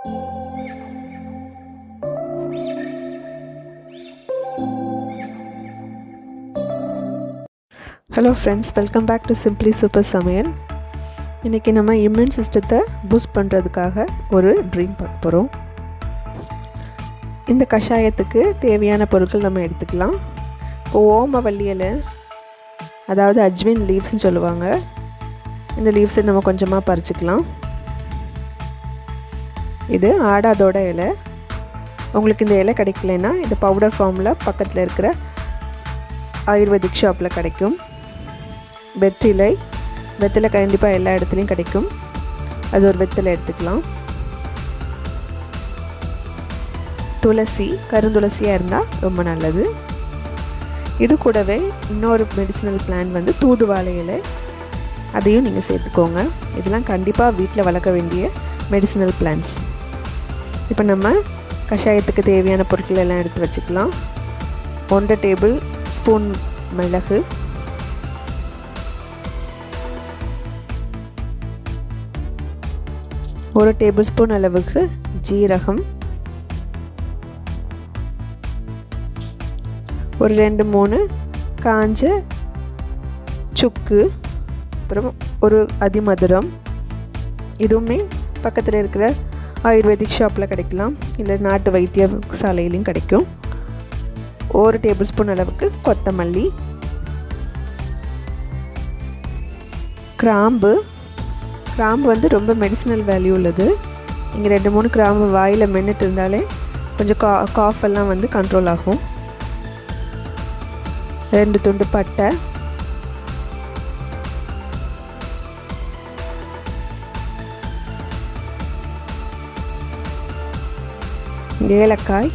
Hello friends, welcome back to simply super சமையல். இன்றைக்கி நம்ம இம்யூன் சிஸ்டத்தை பூஸ்ட் பண்ணுறதுக்காக ஒரு ட்ரிங்க் பார்க்க போகிறோம். இந்த கஷாயத்துக்கு தேவையான பொருட்கள் நம்ம எடுத்துக்கலாம். இப்போ ஓமவல்லி இலை, அதாவது அஜ்வின் லீவ்ஸ்னு சொல்லுவாங்க, இந்த லீவ்ஸை நம்ம கொஞ்சமாக பறிச்சுக்கலாம். இது ஆடாதோட இலை. உங்களுக்கு இந்த இலை கிடைக்கலன்னா இந்த பவுடர் ஃபார்மில் பக்கத்தில் இருக்கிற ஆயுர்வேதிக் ஷாப்பில் கிடைக்கும். வெற்றிலை கண்டிப்பாக எல்லா இடத்துலையும் கிடைக்கும். அது ஒரு வெற்றிலை எடுத்துக்கலாம். துளசி, கருந்துளசியாக இருந்தால் ரொம்ப நல்லது. இது கூடவே இன்னொரு மெடிசினல் பிளான்ட் வந்து தூதுவாலை இலை, அதையும் நீங்கள் சேர்த்துக்கோங்க. இதெல்லாம் கண்டிப்பாக வீட்டில் வளர்க்க வேண்டிய மெடிசினல் பிளான்ட்ஸ். இப்போ நம்ம கஷாயத்துக்கு தேவையான பொருட்கள் எல்லாம் எடுத்து வச்சுக்கலாம். 1 டேபிள் ஸ்பூன் மிளகு, 1 டேபிள் ஸ்பூன் அளவுக்கு ஜீரகம், ஒரு 2-3 காஞ்ச சுக்கு, அப்புறம் ஒரு அதிமதுரம். இதுவுமே பக்கத்தில் இருக்கிற ஆயுர்வேதிக் ஷாப்பில் கிடைக்கலாம், இல்லை நாட்டு வைத்திய சாலையிலையும் கிடைக்கும். 1 டேபிள் ஸ்பூன் அளவுக்கு கொத்தமல்லி, கிராம்பு வந்து ரொம்ப மெடிசினல் வேல்யூ உள்ளது. நீங்கள் 2-3 கிராம்பு வாயில் மென்னுட்டு இருந்தாலே கொஞ்சம் காஃப் எல்லாம் வந்து கண்ட்ரோல் ஆகும். 2 துண்டு பட்டை, ஏலக்காய்,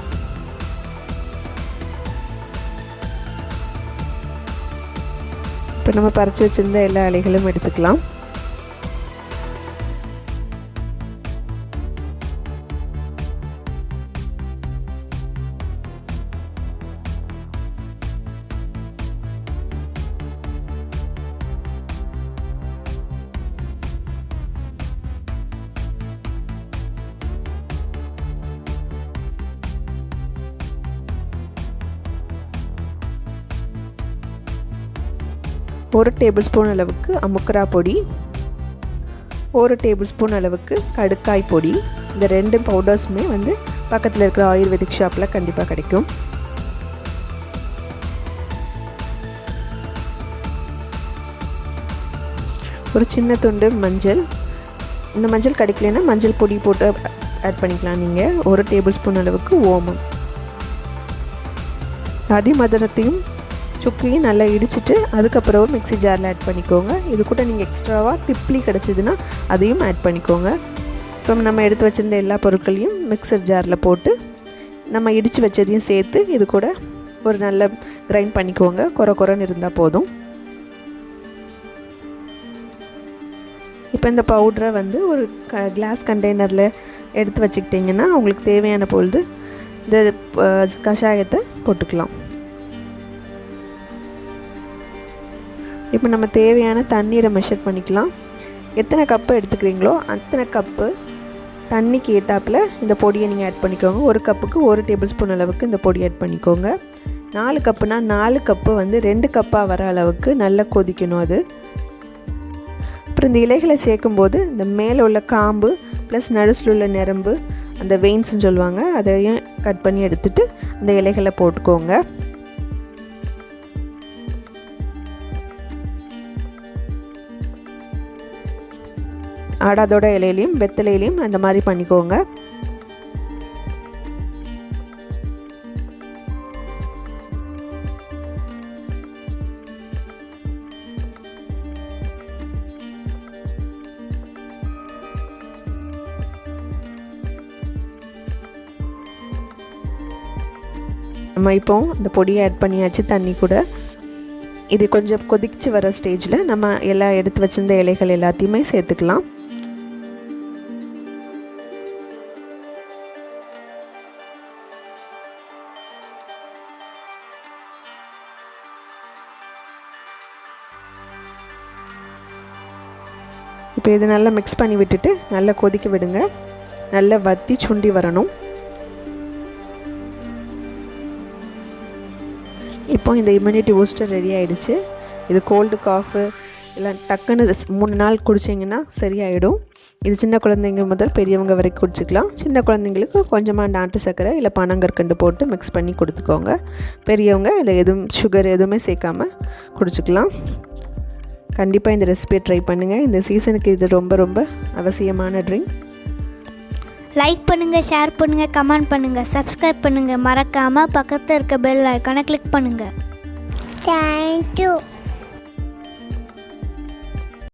இப்போ நம்ம பறித்து வச்சுருந்த எல்லா இலைகளும் எடுத்துக்கலாம். ஒரு டேபிள் ஸ்பூன் அளவுக்கு அமுக்கரா பொடி, 1 டேபிள் ஸ்பூன் அளவுக்கு கடுக்காய் பொடி. இந்த 2 பவுடர்ஸுமே வந்து பக்கத்தில் இருக்கிற ஆயுர்வேதிக் ஷாப்பில் கண்டிப்பாக கிடைக்கும். ஒரு சின்ன துண்டு மஞ்சள். இந்த மஞ்சள் கிடைக்கலன்னா மஞ்சள் பொடி போட்டு ஆட் பண்ணிக்கலாம் நீங்கள். 1 டேபிள் ஸ்பூன் அளவுக்கு ஓமம். அதிமதுரத்தையும் சுக்கையும் நல்லா இடிச்சிட்டு அதுக்கப்புறம் மிக்ஸி ஜாரில் ஆட் பண்ணிக்கோங்க. இது கூட நீங்கள் எக்ஸ்ட்ராவாக திப்பிலி கிடச்சிதுன்னா அதையும் ஆட் பண்ணிக்கோங்க. இப்போ நம்ம எடுத்து வச்சுருந்த எல்லா பொருட்களையும் மிக்சர் ஜாரில் போட்டு நம்ம இடித்து வச்சதையும் சேர்த்து இது கூட ஒரு நல்ல கிரைண்ட் பண்ணிக்கோங்க. குறைன்னு இருந்தால் போதும். இப்போ இந்த பவுடரை வந்து ஒரு கிளாஸ் கண்டெய்னரில் எடுத்து வச்சுக்கிட்டிங்கன்னா உங்களுக்கு தேவையான பொழுது இந்த கஷாயத்தை போட்டுக்கலாம். இப்போ நம்ம தேவையான தண்ணீரை மெஷர் பண்ணிக்கலாம். எத்தனை கப்பு எடுத்துக்கிறீங்களோ அத்தனை கப்பு தண்ணிக்கு ஏற்றாப்பில் இந்த பொடியை நீங்கள் ஆட் பண்ணிக்கோங்க. 1 கப்புக்கு 1 டேபிள் ஸ்பூன் அளவுக்கு இந்த பொடி ஆட் பண்ணிக்கோங்க. 4 கப்புனா 4 கப்பு வந்து 2 கப்பாக வர அளவுக்கு நல்லா கொதிக்கணும் அது. அப்புறம் இந்த இலைகளை சேர்க்கும்போது இந்த மேலே உள்ள காம்பு ப்ளஸ் நடுசில் உள்ள நரம்பு, அந்த வெயின்ஸ்ன்னு சொல்லுவாங்க, அதையும் கட் பண்ணி எடுத்துகிட்டு அந்த இலைகளை போட்டுக்கோங்க. ஆடாதோட இலையிலையும் வெத்தலையிலையும் அந்த மாதிரி பண்ணிக்கோங்க. நம்ம இப்போ இந்த பொடியை ஆட் பண்ணியாச்சு தண்ணி கூட. இது கொஞ்சம் கொதிச்சு வர ஸ்டேஜில் நம்ம எல்லாம் எடுத்து வச்சிருந்த இலைகள் எல்லாத்தையுமே சேர்த்துக்கலாம். இப்போ இது நல்லா மிக்ஸ் பண்ணி விட்டுட்டு நல்லா கொதிக்க விடுங்க. நல்லா வற்றி சுண்டி வரணும். இப்போ இந்த இம்யூனிட்டி பூஸ்டர் ரெடி ஆகிடுச்சு. இது கோல்டு காஃபு இல்லை டக்குன்னு 3 நாள் குடிச்சிங்கன்னா சரியாயிடும். இது சின்ன குழந்தைங்க முதல் பெரியவங்க வரைக்கும் குடிச்சிக்கலாம். சின்ன குழந்தைங்களுக்கு கொஞ்சமாக நாட்டு சர்க்கரை இல்லை பனங்கற்கண்டு போட்டு மிக்ஸ் பண்ணி கொடுத்துக்கோங்க. பெரியவங்க இதில் எதுவும் சுகர் எதுவுமே சேர்க்காமல் குடிச்சிக்கலாம். கண்டிப்பாக இந்த ரெசிபியை ட்ரை பண்ணுங்கள். இந்த சீசனுக்கு இது ரொம்ப ரொம்ப அவசியமான ட்ரிங்க். லைக் பண்ணுங்கள், ஷேர் பண்ணுங்கள், கமெண்ட் பண்ணுங்கள், சப்ஸ்கிரைப் பண்ணுங்கள். மறக்காமல் பக்கத்தில் இருக்க பெல் ஐக்கானை கிளிக் பண்ணுங்கள். தேங்க்யூ.